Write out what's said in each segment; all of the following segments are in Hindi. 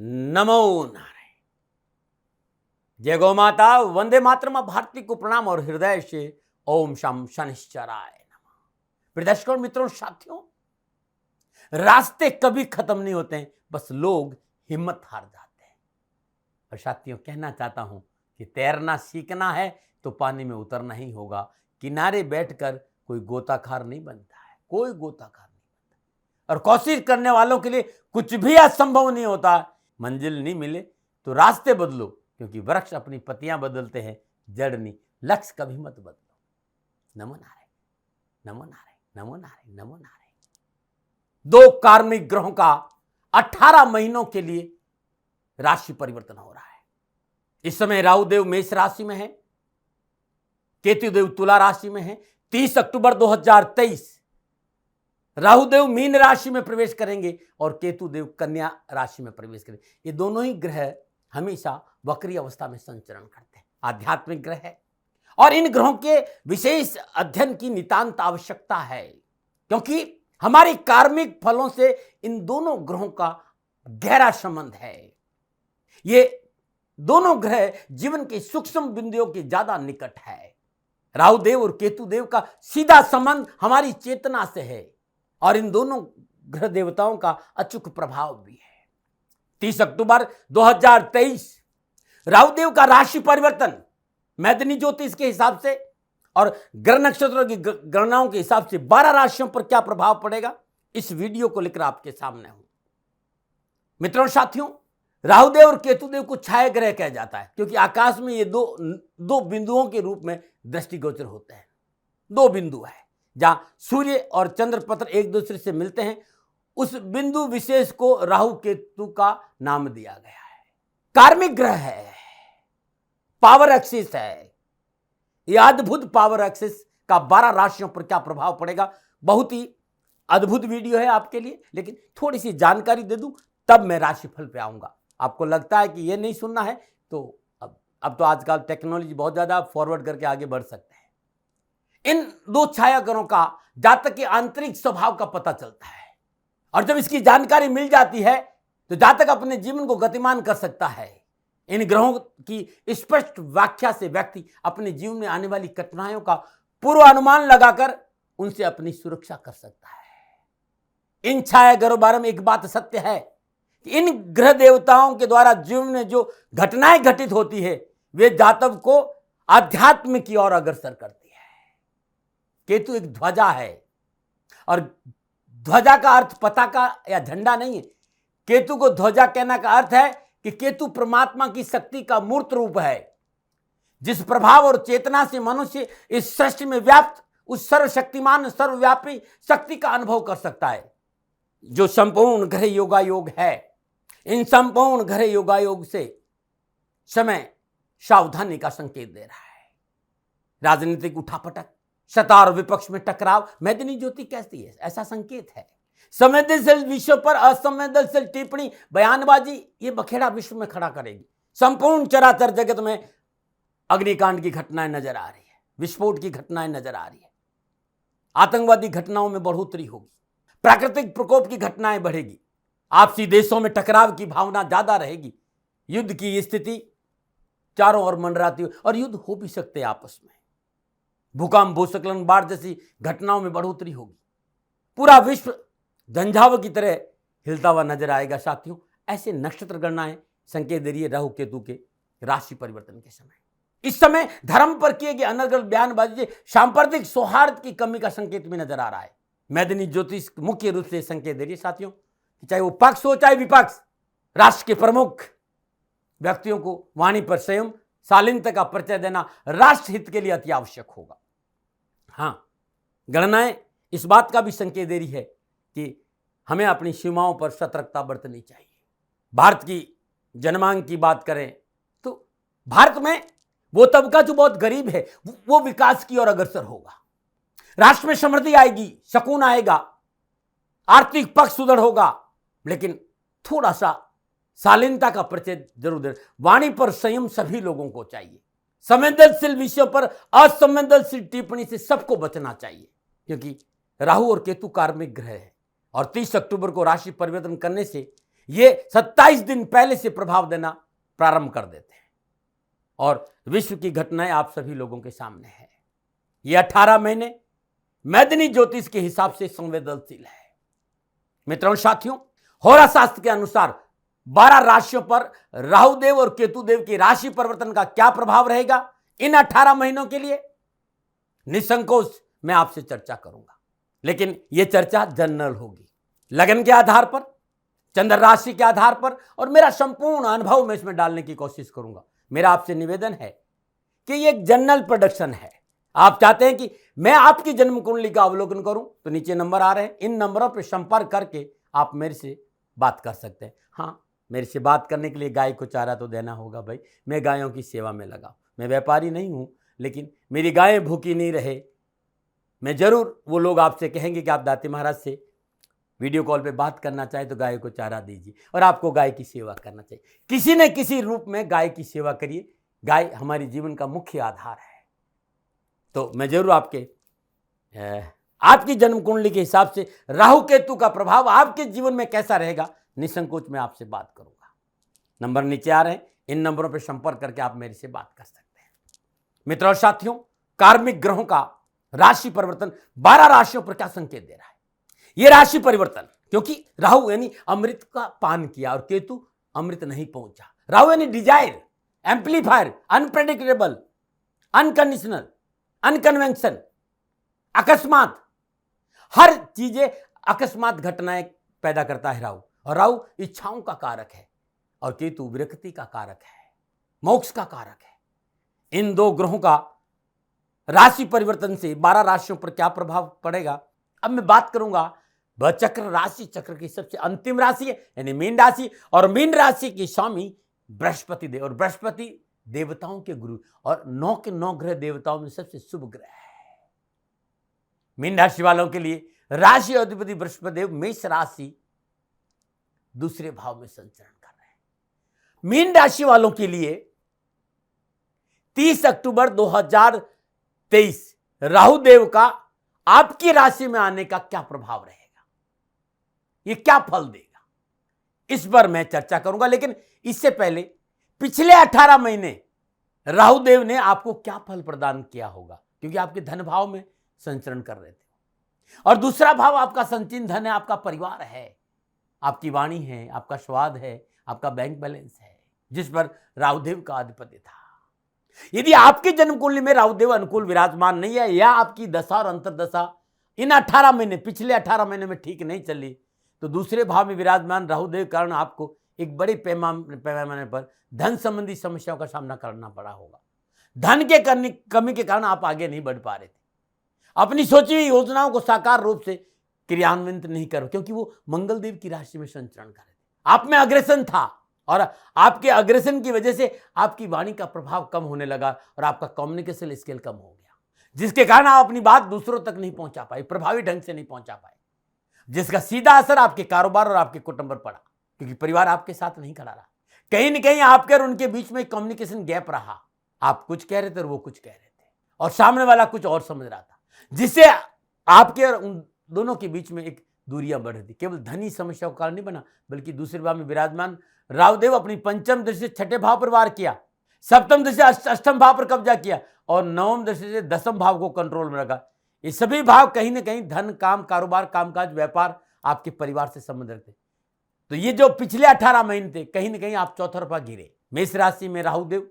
नमो नारायण। जय गौ माता, वंदे मातरम। भारती को प्रणाम और हृदय से ओम शम शनिश्चराय नमः। प्रिय दर्शकों, मित्रों, साथियों, रास्ते कभी खत्म नहीं होते हैं, बस लोग हिम्मत हार जाते हैं। और साथियों, कहना चाहता हूं कि तैरना सीखना है तो पानी में उतरना ही होगा। किनारे बैठकर कोई गोताखार नहीं बनता है, कोई गोताखार नहीं बनता। और कोशिश करने वालों के लिए कुछ भी असंभव नहीं होता। मंजिल नहीं मिले तो रास्ते बदलो, क्योंकि वृक्ष अपनी पत्तियां बदलते हैं, जड़ नहीं। लक्ष्य कभी मत बदलो। नमो नारायण, नमो नारायण, नमो नारायण, नमो नारायण। दो कार्मिक ग्रहों का 18 महीनों के लिए राशि परिवर्तन हो रहा है। इस समय राहु देव मेष राशि में है, केतु देव तुला राशि में है। 30 अक्टूबर 2023 राहु देव मीन राशि में प्रवेश करेंगे और केतु देव कन्या राशि में प्रवेश करेंगे। ये दोनों ही ग्रह हमेशा वक्री अवस्था में संचरण करते हैं, आध्यात्मिक ग्रह है। और इन ग्रहों के विशेष अध्ययन की नितांत आवश्यकता है, क्योंकि हमारी कार्मिक फलों से इन दोनों ग्रहों का गहरा संबंध है। ये दोनों ग्रह जीवन के सूक्ष्म बिंदुओं के ज्यादा निकट है। राहु देव और केतु देव का सीधा संबंध हमारी चेतना से है और इन दोनों ग्रह देवताओं का अचूक प्रभाव भी है। 30 अक्टूबर 2023 राहु देव का राशि परिवर्तन मैदिनी ज्योतिष के हिसाब से और ग्रह नक्षत्रों की गणनाओं के हिसाब से 12 राशियों पर क्या प्रभाव पड़ेगा, इस वीडियो को लेकर आपके सामने हूं। मित्रों, साथियों, राहुदेव और केतुदेव को छाया ग्रह कहा जाता है, क्योंकि आकाश में ये दो बिंदुओं के रूप में दृष्टिगोचर होते हैं। दो बिंदु है जहां सूर्य और चंद्रपत्र एक दूसरे से मिलते हैं। उस बिंदु विशेष को राहु केतु का नाम दिया गया है। कार्मिक ग्रह है, पावर एक्सिस है। यह अद्भुत पावर एक्सिस का 12 राशियों पर क्या प्रभाव पड़ेगा, बहुत ही अद्भुत वीडियो है आपके लिए। लेकिन थोड़ी सी जानकारी दे दूं तब मैं राशिफल पे आऊंगा। आपको लगता है कि ये नहीं सुनना है तो अब तो आजकल टेक्नोलॉजी बहुत ज्यादा, फॉरवर्ड करके आगे बढ़ सकते हैं। इन दो छाया ग्रहों का जातक के आंतरिक स्वभाव का पता चलता है, और जब इसकी जानकारी मिल जाती है तो जातक अपने जीवन को गतिमान कर सकता है। इन ग्रहों की स्पष्ट व्याख्या से व्यक्ति अपने जीवन में आने वाली कठिनाइयों का पूर्व अनुमान लगाकर उनसे अपनी सुरक्षा कर सकता है। इन छाया ग्रहों बारे में एक बात सत्य है कि इन ग्रह देवताओं के द्वारा जीवन में जो घटनाएं घटित होती है वे जातक को आध्यात्म की ओर अग्रसर करती है। केतु एक ध्वजा है, और ध्वजा का अर्थ पताका या झंडा नहीं है। केतु को ध्वजा कहने का अर्थ है कि केतु परमात्मा की शक्ति का मूर्त रूप है, जिस प्रभाव और चेतना से मनुष्य इस सृष्टि में व्याप्त उस सर्वशक्तिमान सर्वव्यापी शक्ति का अनुभव कर सकता है। जो संपूर्ण ग्रह योगायोग है, इन संपूर्ण ग्रह योगायोग से समय सावधानी का संकेत दे रहा है। राजनीतिक उठापटक, सत्ता और विपक्ष में टकराव मैदिनी ज्योति कहती है, ऐसा संकेत है। संवेदनशील विषयों पर असंवेदनशील टिप्पणी, बयानबाजी, ये बखेड़ा विश्व में खड़ा करेगी। संपूर्ण चराचर जगत में अग्निकांड की घटनाएं नजर आ रही है, विस्फोट की घटनाएं नजर आ रही है, आतंकवादी घटनाओं में बढ़ोतरी होगी, प्राकृतिक प्रकोप की घटनाएं बढ़ेगी, आपसी देशों में टकराव की भावना ज्यादा रहेगी, युद्ध की स्थिति चारों ओर मंडराती और युद्ध हो भी सकते हैं आपस में। भूकंप, भूस्खलन, बाढ़ जैसी घटनाओं में बढ़ोतरी होगी। पूरा विश्व झंझाव की तरह हिलता हुआ नजर आएगा। साथियों, ऐसे नक्षत्र गणनाएं संकेत दे रही है राहु केतु के राशि परिवर्तन के समय। इस समय धर्म पर किए गए अनर्गल बयानबाजी सांप्रदायिक सौहार्द की कमी का संकेत भी नजर आ रहा है। मैदिनी ज्योतिष मुख्य रूप से संकेत दे रही है साथियों, चाहे वो पक्ष हो चाहे विपक्ष, राष्ट्र के प्रमुख व्यक्तियों को वाणी पर संयम, शालीनता का परिचय देना राष्ट्र हित के लिए अति आवश्यक होगा। हां, गणनाएं इस बात का भी संकेत दे रही है कि हमें अपनी सीमाओं पर सतर्कता बरतनी चाहिए। भारत की जनमांग की बात करें तो भारत में वो तबका जो बहुत गरीब है वो विकास की ओर अग्रसर होगा। राष्ट्र में समृद्धि आएगी, सुकून आएगा, आर्थिक पक्ष सुदृढ़ होगा, लेकिन थोड़ा सा शालीनता का परिचय जरूर दे। वाणी पर संयम सभी लोगों को चाहिए। संवेदनशील विषयों पर असंवेदनशील टिप्पणी से सबको बचना चाहिए, क्योंकि राहु और केतु कार्मिक ग्रह है और 30 अक्टूबर को राशि परिवर्तन करने से ये 27 दिन पहले से प्रभाव देना प्रारंभ कर देते हैं और विश्व की घटनाएं आप सभी लोगों के सामने है। ये 18 महीने मैदनी ज्योतिष के हिसाब से संवेदनशील है। मित्रों साथियों, होरा शास्त्र के अनुसार 12 राशियों पर राहु देव और केतु देव की राशि परिवर्तन का क्या प्रभाव रहेगा इन 18 महीनों के लिए, निसंकोच मैं आपसे चर्चा करूंगा। लेकिन यह चर्चा जनरल होगी, लगन के आधार पर, चंद्र राशि के आधार पर, और मेरा संपूर्ण अनुभव मैं इसमें डालने की कोशिश करूंगा। मेरा आपसे निवेदन है कि यह एक जनरल प्रोडक्शन है। आप चाहते हैं कि मैं आपकी जन्म कुंडली का अवलोकन करूं तो नीचे नंबर आ रहे हैं, इन नंबरों पर संपर्क करके आप मेरे से बात कर सकते हैं। हाँ, मेरे से बात करने के लिए गाय को चारा तो देना होगा भाई, मैं गायों की सेवा में लगा। मैं व्यापारी नहीं हूं, लेकिन मेरी गायें भूखी नहीं रहे, मैं जरूर, वो लोग आपसे कहेंगे कि आप दाती महाराज से वीडियो कॉल पे बात करना चाहे तो गाय को चारा दीजिए, और आपको गाय की सेवा करना चाहिए। किसी न किसी रूप में गाय की सेवा करिए। गाय हमारी जीवन का मुख्य आधार है। तो मैं जरूर आपकी जन्म कुंडली के हिसाब से राहु केतु का प्रभाव आपके जीवन में कैसा रहेगा, निसंकोच मैं आपसे बात करूंगा। नंबर नीचे आ रहे हैं, इन नंबरों पर संपर्क करके आप मेरे से बात कर सकते हैं। मित्रों और साथियों, कार्मिक ग्रहों का राशि परिवर्तन 12 राशियों पर क्या संकेत दे रहा है? यह राशि परिवर्तन, क्योंकि राहु यानी अमृत का पान किया और केतु अमृत नहीं पहुंचा। राहु यानी डिजायर, एम्पलीफायर, अनप्रेडिक्टेबल, अनकंडीशनल, अनकन्वेंशन, अकस्मात, हर चीजें अकस्मात घटनाएं पैदा करता है राहु। और राहु इच्छाओं का कारक है और केतु विरक्ति का कारक है, मोक्ष का कारक है। इन दो ग्रहों का राशि परिवर्तन से 12 राशियों पर क्या प्रभाव पड़ेगा, अब मैं बात करूंगा। वह चक्र, राशि चक्र की सबसे अंतिम राशि है यानी मीन राशि, और मीन राशि की स्वामी बृहस्पति देव, और बृहस्पति देवताओं के गुरु और 9 के 9 ग्रह देवताओं में सबसे शुभ ग्रह है। मीन राशि वालों के लिए राशि अधिपति बृहस्पति देव मेष राशि दूसरे भाव में संचरण कर रहे हैं। मीन राशि वालों के लिए 30 अक्टूबर 2023 राहु देव का आपकी राशि में आने का क्या प्रभाव रहेगा, यह क्या फल देगा, इस पर मैं चर्चा करूंगा। लेकिन इससे पहले पिछले 18 महीने राहु देव ने आपको क्या फल प्रदान किया होगा, क्योंकि आपके धन भाव में संचरण कर रहे थे। और दूसरा भाव आपका संचित धन है, आपका परिवार है, आपकी वाणी है, आपका स्वाद है, आपका बैंक बैलेंस है, जिस पर राहुदेव का आधिपत्य था। यदि आपकी जन्म कुंडली में राहुदेव अनुकूल विराजमान नहीं है, या आपकी दशा और अंतर्दशा इन 18 महीने, पिछले 18 महीने में ठीक नहीं चली, तो दूसरे भाव में विराजमान राहुदेव के कारण आपको एक बड़े पैमाने पर धन संबंधी समस्याओं का सामना करना पड़ा होगा। धन के कमी के कारण आप आगे नहीं बढ़ पा रहे थे, अपनी सोची हुई योजनाओं को साकार रूप से क्रियान्वित नहीं कर, क्योंकि वो मंगल देव की राशि में संचरण कर रहे थे। आप में अग्रेसन था, और आपके अग्रेसन की वजह से आपकी वाणी का प्रभाव कम होने लगा और आपका कम्युनिकेशन स्किल कम हो गया, जिसके कारण आप अपनी बात दूसरों तक नहीं पहुंचा पाए, प्रभावी ढंग से नहीं पहुंचा पाए, जिसका सीधा असर आपके कारोबार और आपके कुटुंब पर पड़ा, क्योंकि परिवार आपके साथ नहीं खड़ा रहा। कहीं न कहीं आपके और उनके बीच में कम्युनिकेशन गैप रहा। आप कुछ कह रहे थे और वो कुछ कह रहे थे, और सामने वाला कुछ और समझ रहा था, जिससे आपके और उन दोनों के बीच में एक दूरियां बढ़ रही थी। केवल धनी समस्या का कारण नहीं बना, बल्कि दूसरे भाव में विराजमान राहुदेव अपनी पंचम दृष्टि से 6ठे भाव पर वार किया, सप्तम दृष्टि से 8ठम भाव पर कब्जा किया, और नवम दृष्टि से 10वें भाव को कंट्रोल में रखा। ये सभी भाव कहीं ना कहीं धन, काम, कारोबार, कामकाज, व्यापार, आपके परिवार से संबंध रखते। तो ये जो पिछले 18 महीने थे, कहीं ना कहीं आप चौतरफा गिरे। मेष राशि में राहुदेव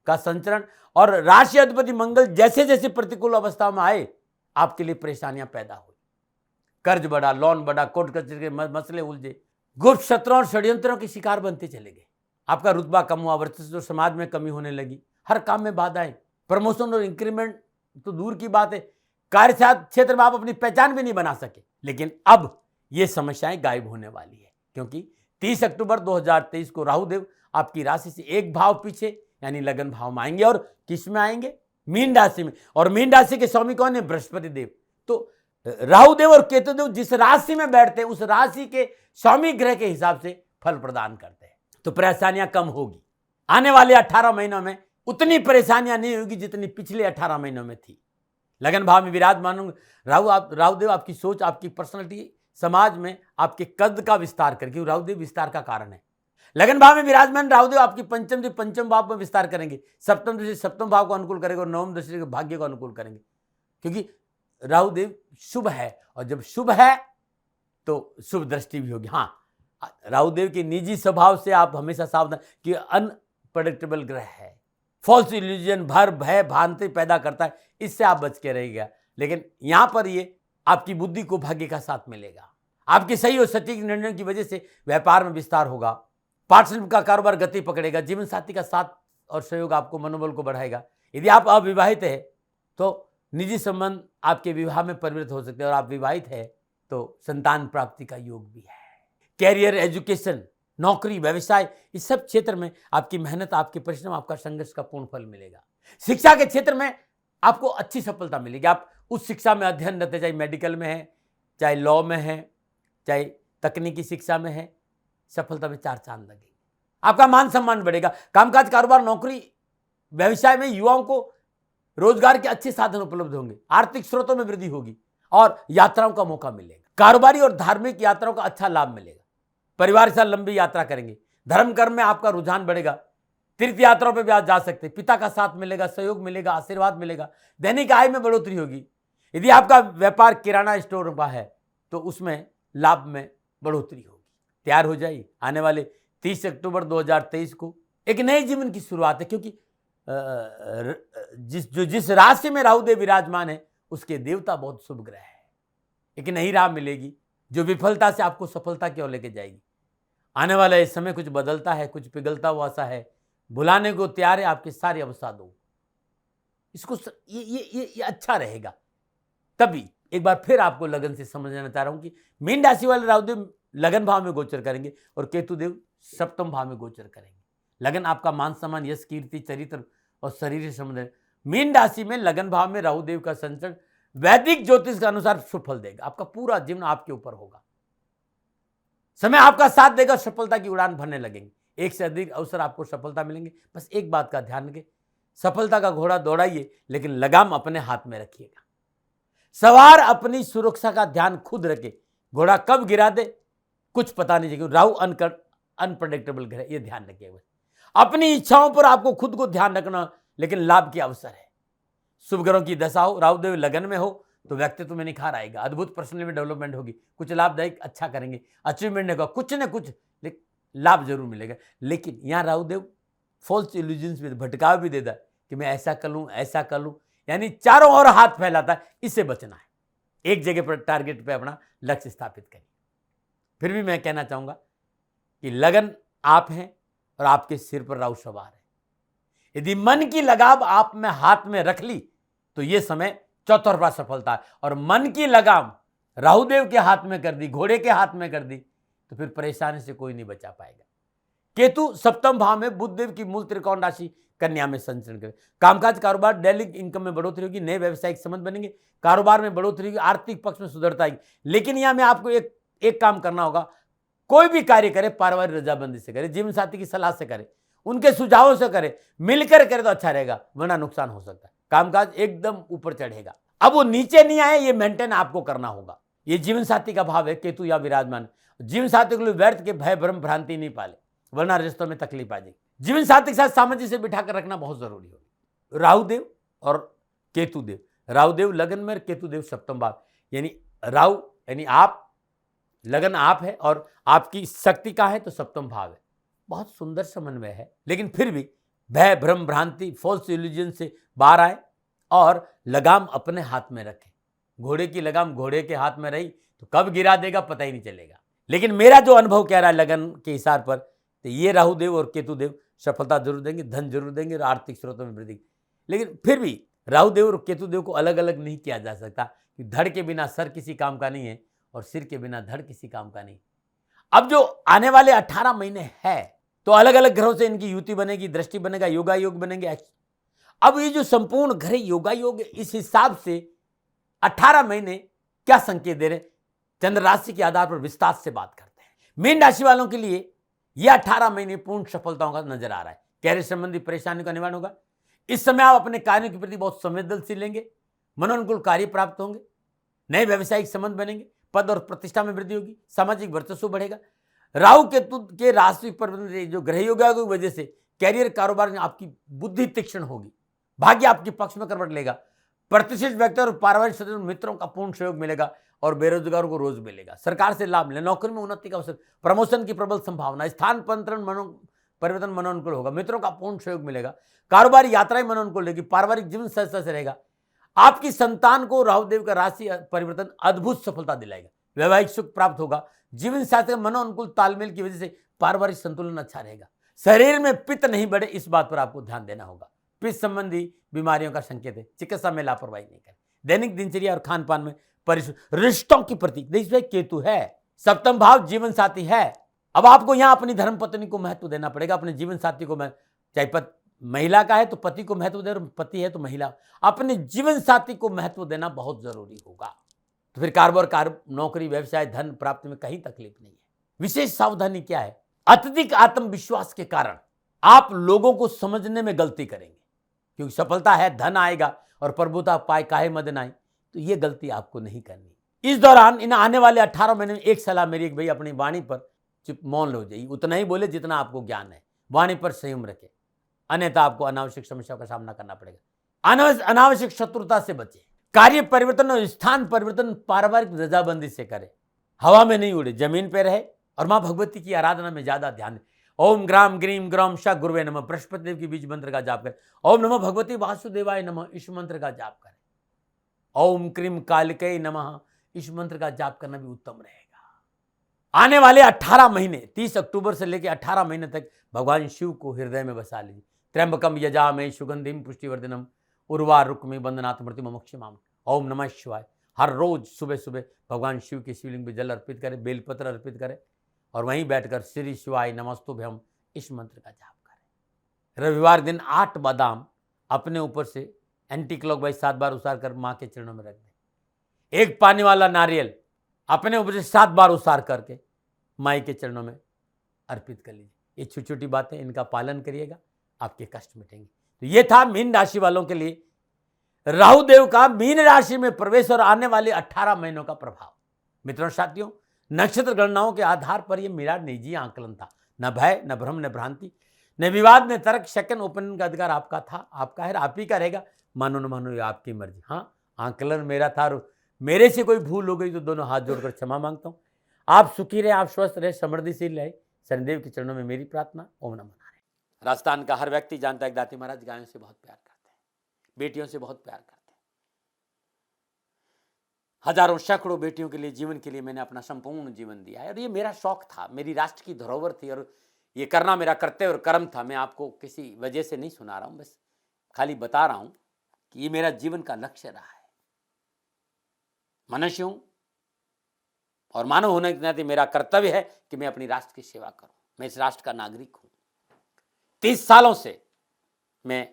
का संचरण और राशि अधिपति मंगल जैसे जैसे प्रतिकूल अवस्था में आए, आपके लिए परेशानियां पैदा हुई। कर्ज बढ़ा, लोन बढ़ा, कोर्ट कचहरी के मसले उलझे, गुप्त शत्रुओं और षड्यंत्रों के शिकार बनते चले गए। आपका रुतबा कम हुआ, वर्चस्व समाज में कमी होने लगी, हर काम में बाधाएं, प्रमोशन और इंक्रीमेंट तो दूर की बात है, कार्य क्षेत्र में आप अपनी पहचान भी नहीं बना सके। लेकिन अब ये समस्याएं गायब होने वाली है, क्योंकि 30 अक्टूबर 2023 को राहुदेव आपकी राशि से एक भाव पीछे यानी लगन भाव में आएंगे, और किस में आएंगे? मीन राशि में। और मीन राशि के स्वामी कौन है? बृहस्पति देव। तो राहुदेव और केतुदेव जिस राशि में बैठते हैं, उस राशि के स्वामी ग्रह के हिसाब से फल प्रदान करते हैं, तो परेशानियां कम होगी। आने वाले 18 महीनों में उतनी परेशानियां नहीं होगी जितनी पिछले 18 महीनों में थी। लगन भाव में विराजमान राहुदेव आपकी सोच, आपकी पर्सनैलिटी समाज में आपके कद का विस्तार करेंगे, क्योंकि राहुदेव विस्तार का कारण है। लगन भाव में विराजमान राहुदेव आपकी पंचम से पंचम भाव में विस्तार करेंगे, सप्तम दृष्टि सप्तम भाव को अनुकूल करेंगे और नवम दृष्टि के भाग्य को अनुकूल करेंगे, क्योंकि राहुदेव शुभ है और जब शुभ है तो शुभ दृष्टि भी होगी। हाँ, राहुदेव के निजी स्वभाव से आप हमेशा सावधान कि अनप्रेडिक्टेबल ग्रह है, फॉल्स इल्यूजन, भर भय भ्रांति पैदा करता है, इससे आप बच के रहिएगा। लेकिन यहां पर ये आपकी बुद्धि को भाग्य का साथ मिलेगा, आपके सही और सटीक निर्णय की वजह से व्यापार में विस्तार होगा, पार्टनरशिप का कारोबार गति पकड़ेगा, जीवन साथी का साथ और सहयोग आपको मनोबल को बढ़ाएगा। यदि आप अविवाहित है तो निजी संबंध आपके विवाह में परिवर्तित हो सकते हैं, और आप विवाहित है तो संतान प्राप्ति का योग भी है। कैरियर, एजुकेशन, नौकरी, व्यवसाय, इस सब क्षेत्र में आपकी मेहनत, आपके परिश्रम, आपका संघर्ष का पूर्ण फल मिलेगा। शिक्षा के क्षेत्र में आपको अच्छी सफलता मिलेगी। आप उस शिक्षा में अध्ययन रहते, चाहे मेडिकल में है, चाहे लॉ में है, चाहे तकनीकी शिक्षा में है, सफलता में 4 चांद लगेंगे। आपका मान सम्मान बढ़ेगा। कामकाज, कारोबार, नौकरी, व्यवसाय में युवाओं को रोजगार के अच्छे साधन उपलब्ध होंगे, आर्थिक स्रोतों में वृद्धि होगी और यात्राओं का मौका मिलेगा। कारोबारी और धार्मिक यात्राओं का अच्छा लाभ मिलेगा। परिवार के साथ लंबी यात्रा करेंगे। धर्म कर्म में आपका रुझान बढ़ेगा। तीर्थ यात्राओं पर भी आप जा सकते हैं। पिता का साथ मिलेगा, सहयोग मिलेगा, आशीर्वाद मिलेगा। दैनिक आय में बढ़ोतरी होगी। यदि आपका व्यापार किराना स्टोर का है तो उसमें लाभ में बढ़ोतरी होगी। तैयार हो जाइए, आने वाले 30 अक्टूबर 2023 को एक नए जीवन की शुरुआत है, क्योंकि जिस राशि में राहुदेव विराजमान है उसके देवता बहुत शुभ ग्रह है। एक नई राह मिलेगी जो विफलता से आपको सफलता की ओर लेके जाएगी। आने वाला इस समय कुछ बदलता है, कुछ पिघलता हुआ सा है, भुलाने को तैयार है आपके सारे अवसाद हो। इसको ये अच्छा रहेगा। तभी एक बार फिर आपको लगन से समझना चाह रहा हूं कि मीन राशि वाले राहुदेव लगन भाव में गोचर करेंगे और केतुदेव सप्तम भाव में गोचर करेंगे। लगन आपका मान सम्मान, यश, कीर्ति, चरित्र और शरीर से संबंध है। मीन राशि में लगन भाव में राहुदेव का संचरण वैदिक ज्योतिष के अनुसार शुभ फल देगा। आपका पूरा जीवन आपके ऊपर होगा। समय आपका साथ देगा, सफलता की उड़ान भरने लगेंगे। एक से अधिक अवसर आपको सफलता मिलेंगे। बस एक बात का ध्यान रखें, सफलता का घोड़ा दौड़ाइए लेकिन लगाम अपने हाथ में रखिएगा। सवार अपनी सुरक्षा का ध्यान खुद रखे। घोड़ा कब गिरा दे कुछ पता नहीं चलेगा। राहु अनप्रेडिक्टेबल ग्रह, ये ध्यान रखिएगा। अपनी इच्छाओं पर आपको खुद को ध्यान रखना, लेकिन लाभ के अवसर है। शुभ ग्रहों की दशा हो, राहुदेव लगन में हो तो व्यक्तित्व में निखार आएगा, अद्भुत पर्सनल डेवलपमेंट होगी, कुछ लाभदायक अच्छा करेंगे, अचीवमेंट होगा, कुछ न कुछ लाभ जरूर मिलेगा। लेकिन यहाँ राहुदेव फॉल्स इल्यूजन्स में भटकाव भी देता है कि मैं ऐसा कर लूँ, ऐसा कर लूँ, यानी चारों ओर हाथ फैलाता है। इससे बचना है। एक जगह पर टारगेट पे अपना लक्ष्य स्थापित करिए। फिर भी मैं कहना चाहूंगा कि लगन आप हैं और आपके सिर पर राहु सवार है। यदि मन की लगाम आप में हाथ में रख ली तो यह समय चौतरफा सफलता है, और मन की लगाम राहुदेव के हाथ में कर दी, घोड़े के हाथ में कर दी तो फिर परेशानी से कोई नहीं बचा पाएगा। केतु सप्तम भाव में बुधदेव की मूल त्रिकोण राशि कन्या में संचरण करे। कामकाज, कारोबार, डेली इनकम में बढ़ोतरी होगी, नए व्यवसायिक संबंध बनेंगे, कारोबार में बढ़ोतरी होगी, आर्थिक पक्ष में सुधरता आएगी। लेकिन यहां में आपको एक काम करना होगा, कोई भी कार्य करे पारिवारिक रजाबंदी से करे, जीवन साथी की सलाह से करे, उनके सुझावों से करे, मिलकर करे तो अच्छा रहेगा, वरना नुकसान हो सकता है। कामकाज एकदम ऊपर चढ़ेगा। अब वो नीचे नहीं आए, ये मेंटेन आपको करना होगा। ये जीवन साथी का भाव है, केतु या विराजमान। जीवन साथी के लिए व्यर्थ के भय भ्रम भ्रांति नहीं पाले, वरना रिश्तों में तकलीफ आ जाएगी। जीवन साथी के साथ सामंजस्य बिठाकर रखना बहुत जरूरी होगा। राहुदेव और केतुदेव, राहुदेव लगन में, केतुदेव सप्तम भाव, यानी राहु यानी आप, लगन आप है और आपकी शक्ति का है तो सप्तम भाव है। बहुत सुंदर समन्वय है। लेकिन फिर भी भय भ्रम भ्रांति फॉल्स इल्यूजन से बाहर आए और लगाम अपने हाथ में रखें। घोड़े की लगाम घोड़े के हाथ में रही तो कब गिरा देगा पता ही नहीं चलेगा। लेकिन मेरा जो अनुभव कह रहा है लगन के हिसाब पर, तो ये राहुदेव और केतुदेव सफलता जरूर देंगे, धन जरूर देंगे और आर्थिक स्रोतों में वृद्धि। लेकिन फिर भी राहुदेव और केतुदेव को अलग अलग नहीं किया जा सकता। धड़ के बिना सर किसी काम का नहीं है और सिर के बिना धड़ किसी काम का नहीं। अब जो आने वाले 18 महीने है तो अलग अलग ग्रहों से इनकी युति बनेगी, दृष्टि बनेगा, योगा योग बनेंगे। अब ये जो संपूर्ण ग्रह योगा योग, इस हिसाब से 18 महीने क्या संकेत दे रहे, चंद्र राशि के आधार पर विस्तार से बात करते हैं। मीन राशि वालों के लिए यह 18 महीने पूर्ण सफलताओं का नजर आ रहा है। कैरियर संबंधी परेशानियों का निवारण होगा। इस समय आप अपने कार्यों के प्रति बहुत संवेदनशील लेंगे, मनोनुकूल कार्य प्राप्त होंगे, नए व्यवसायिक संबंध बनेंगे, पद और प्रतिष्ठा में वृद्धि होगी, सामाजिक वर्चस्व बढ़ेगा। राहु केतु के राशि परिवर्तन जो ग्रह योग की वजह से कैरियर कारोबार में आपकी बुद्धि तीक्ष्ण होगी, भाग्य आपके पक्ष में करवट लेगा, प्रतिष्ठित व्यक्ति और पारिवारिक सदस्य मित्रों का पूर्ण सहयोग मिलेगा और बेरोजगारों को रोज मिलेगा। सरकार से लाभ मिले, नौकरी में उन्नति का अवसर, प्रमोशन की प्रबल संभावना, स्थान परिवर्तन मनोनुकूल होगा, मित्रों का पूर्ण सहयोग मिलेगा, कारोबारी यात्राएं मनोनुकूल रहेगी, पारिवारिक जीवन सहजता से रहेगा। आपकी संतान को राहुदेव का राशि परिवर्तन अद्भुत सफलता दिलाएगा, वैवाहिक सुख प्राप्त होगा, जीवन साथी के मनोनुकूल तालमेल की वजह से पारिवारिक संतुलन अच्छा रहेगा। शरीर में पित्त नहीं बढ़े, इस बात पर आपको ध्यान देना होगा, पित्त संबंधी बीमारियों का संकेत है, चिकित्सा में लापरवाही नहीं करें। दैनिक दिनचर्या और खान पान में रिश्तों की प्रतीक देखिए केतु है, सप्तम भाव जीवन साथी है। अब आपको यहां अपनी धर्म पत्नी को महत्व देना पड़ेगा, अपने जीवन साथी को, चाहे महिला का है तो पति को महत्व दे, पति है तो महिला, अपने जीवन साथी को महत्व देना बहुत जरूरी होगा। तो फिर कारोबार, नौकरी, व्यवसाय, धन प्राप्ति में कहीं तकलीफ नहीं है। विशेष सावधानी क्या है? अत्यधिक आत्मविश्वास के कारण आप लोगों को समझने में गलती करेंगे, क्योंकि सफलता है, धन आएगा और प्रभुता पाए काहे मद न आए, तो ये गलती आपको नहीं करनी। इस दौरान इन आने वाले 18 महीने में एक सलाह मेरी, भाई अपनी वाणी पर चुप मौन हो जाइए, उतना ही बोले जितना आपको ज्ञान है, वाणी पर संयम रखें, अन्यथा आपको अनावश्यक समस्याओं का सामना करना पड़ेगा। अनावश्यक शत्रुता से बचे, कार्य परिवर्तन और स्थान परिवर्तन पारिवारिक रजाबंदी से करें, हवा में नहीं उड़े, जमीन पर रहे और मां भगवती की आराधना में ज्यादा ध्यान दें। ओम ग्राम ग्रीम ग्राम श गुरुवे नमः, बृहस्पति देव के बीज मंत्र का जाप करें। ओम नमः भगवती वासुदेवाय नमः, इस मंत्र का जाप करें। ओम क्रीम कालिकै नमः, इस मंत्र का जाप करना भी उत्तम रहेगा। आने वाले 18 महीने 30 अक्टूबर से लेकर 18 महीने तक भगवान शिव को हृदय में बसा लीजिए। त्र्यंबकम यजामहे सुगंधिम पुष्टिवर्धनम उर्वारुकमिव बंदनाथ मृत्युमोक्षमाम। ओम नमः शिवाय। हर रोज सुबह सुबह भगवान शिव के शिवलिंग पर जल अर्पित करें, बेलपत्र अर्पित करें और वहीं बैठकर श्री शिवाय नमस्तुभ्यम इस मंत्र का जाप करें। रविवार दिन 8 बादाम अपने ऊपर से एंटी क्लॉकवाइज 7 बार उसार कर मां के चरणों में रख दें। एक पानी वाला नारियल अपने ऊपर से 7 बार उसार करके माई के चरणों में अर्पित कर लीजिए। ये छोटी छोटी बातें, इनका पालन करिएगा, आपके कष्ट मिटेंगे। तो ये था मीन राशि वालों के लिए राहु देव का मीन राशि में प्रवेश और आने वाले 18 महीनों का प्रभाव। मित्रों साथियों, नक्षत्र गणनाओं के आधार पर यह मेरा निजी आंकलन था। न भय, न भ्रम, न भ्रांति, न विवाद, न तर्क, सेकंड ओपिनियन का अधिकार आपका था, आपका है, आप ही का रहेगा। मानो न मानो ये आपकी मर्जी। हाँ, आंकलन मेरा था और मेरे से कोई भूल हो गई तो दोनों हाथ जोड़कर क्षमा मांगता हूं। आप सुखी रहे, आप स्वस्थ रहे, समृद्धिशील रहे, शनिदेव के चरणों में मेरी प्रार्थना। ओम नमः नारायण। राजस्थान का हर व्यक्ति जानता है कि दाती महाराज गायों से बहुत प्यार करते हैं, बेटियों से बहुत प्यार करते हैं। हजारों सैकड़ों बेटियों के लिए, जीवन के लिए मैंने अपना संपूर्ण जीवन दिया है और ये मेरा शौक था, मेरी राष्ट्र की धरोहर थी और ये करना मेरा कर्तव्य और कर्म था। मैं आपको किसी वजह से नहीं सुना रहा हूं, बस खाली बता रहा हूं कि ये मेरा जीवन का लक्ष्य रहा है। मनुष्य हूं और मानव होने के नाते मेरा कर्तव्य है कि मैं अपनी राष्ट्र की सेवा करूं। मैं इस राष्ट्र का नागरिक हूं। 30 सालों से मैं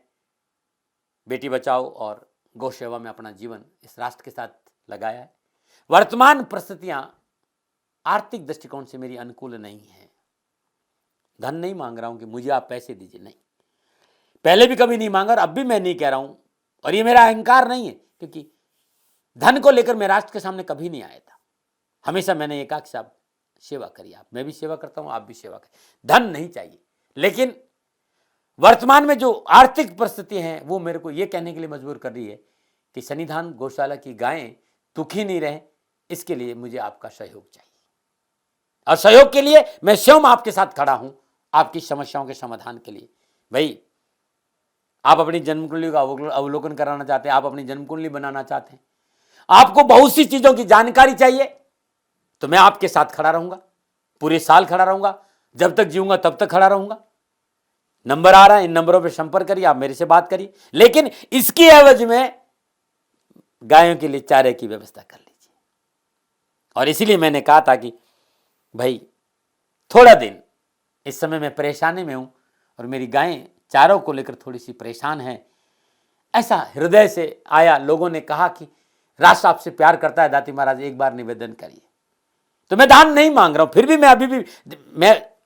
बेटी बचाओ और गौ सेवा में अपना जीवन इस राष्ट्र के साथ लगाया है। वर्तमान परिस्थितियां आर्थिक दृष्टिकोण से मेरी अनुकूल नहीं है। धन नहीं मांग रहा हूं कि मुझे आप पैसे दीजिए, नहीं, पहले भी कभी नहीं मांगा और अब भी मैं नहीं कह रहा हूं। और ये मेरा अहंकार नहीं है, क्योंकि धन को लेकर मैं राष्ट्र के सामने कभी नहीं आया था। हमेशा मैंने ये कहा कि साहब सेवा करिए, आप, मैं भी सेवा करता हूं, आप भी सेवा करिए, धन नहीं चाहिए। लेकिन वर्तमान में जो आर्थिक परिस्थिति हैं वो मेरे को ये कहने के लिए मजबूर कर रही है कि सन्निधान गौशाला की गायें दुखी नहीं रहे, इसके लिए मुझे आपका सहयोग चाहिए। और सहयोग के लिए मैं स्वयं आपके साथ खड़ा हूं, आपकी समस्याओं के समाधान के लिए। भाई, आप अपनी जन्म कुंडली का अवलोकन कराना चाहते हैं, आप अपनी जन्म कुंडली बनाना चाहते हैं, आपको बहुत सी चीजों की जानकारी चाहिए, तो मैं आपके साथ खड़ा रहूंगा, पूरे साल खड़ा रहूंगा, जब तक जीऊंगा तब तक खड़ा रहूंगा। नंबर आ रहा है, इन नंबरों पे संपर्क करिए, आप मेरे से बात करिए, लेकिन इसकी एवज में गायों के लिए चारे की व्यवस्था कर लीजिए। और इसीलिए मैंने कहा था कि भाई थोड़ा दिन इस समय मैं परेशानी में हूं और मेरी गायें चारों को लेकर थोड़ी सी परेशान हैं। ऐसा हृदय से आया, लोगों ने कहा कि राष्ट्र आपसे प्यार करता है दाती महाराज, एक बार निवेदन करिए। तो मैं दान नहीं मांग रहा हूं, फिर भी मैं अभी भी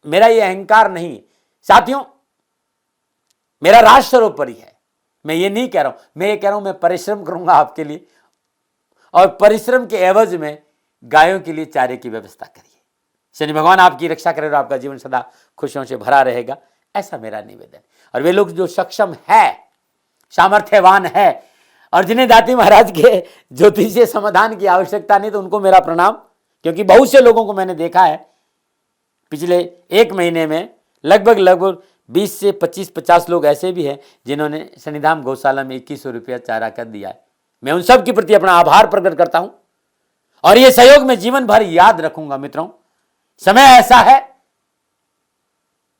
मेरा ये अहंकार नहीं है साथियों, मेरा राष्ट्र सर्वोपरि है। मैं ये नहीं कह रहा हूं, मैं ये कह रहा हूं मैं परिश्रम करूंगा आपके लिए और परिश्रम के एवज में गायों के लिए चारे की व्यवस्था करिए। शनि भगवान आपकी रक्षा करे और आपका जीवन सदा खुशियों से भरा रहेगा, ऐसा मेरा निवेदन। और वे लोग जो सक्षम है, सामर्थ्यवान है और जिन्हें दाती महाराज के ज्योतिषीय समाधान की आवश्यकता नहीं, तो उनको मेरा प्रणाम, क्योंकि बहुत से लोगों को मैंने देखा है पिछले एक महीने में लगभग 20 से 25-50 लोग ऐसे भी हैं जिन्होंने शनिधाम गौशाला में 2100 रुपया चारा कर दिया है। मैं उन सब के प्रति अपना आभार प्रकट करता हूं और ये सहयोग मैं जीवन भर याद रखूंगा। मित्रों, समय ऐसा है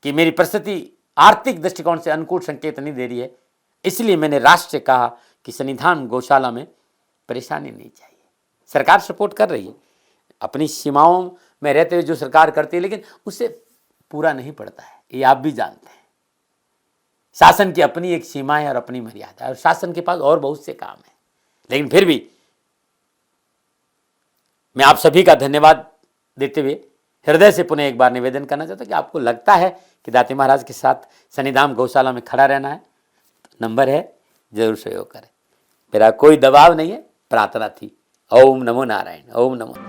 कि मेरी परिस्थिति आर्थिक दृष्टिकोण से अनुकूल संकेत नहीं दे रही है, इसलिए मैंने राष्ट्र से कहा कि शनिधाम गौशाला में परेशानी नहीं चाहिए। सरकार सपोर्ट कर रही है, अपनी सीमाओं में रहते हुए जो सरकार करती है, लेकिन उससे पूरा नहीं पड़ता है, ये आप भी जानते हैं। शासन की अपनी एक सीमा है और अपनी मर्यादा है और शासन के पास और बहुत से काम है, लेकिन फिर भी मैं आप सभी का धन्यवाद देते हुए हृदय से पुनः एक बार निवेदन करना चाहता हूं कि आपको लगता है कि दाती महाराज के साथ शनिधाम गौशाला में खड़ा रहना है, तो नंबर है, जरूर सहयोग करें। मेरा कोई दबाव नहीं है, प्रार्थना थी। ओम नमो नारायण। ओम नमो।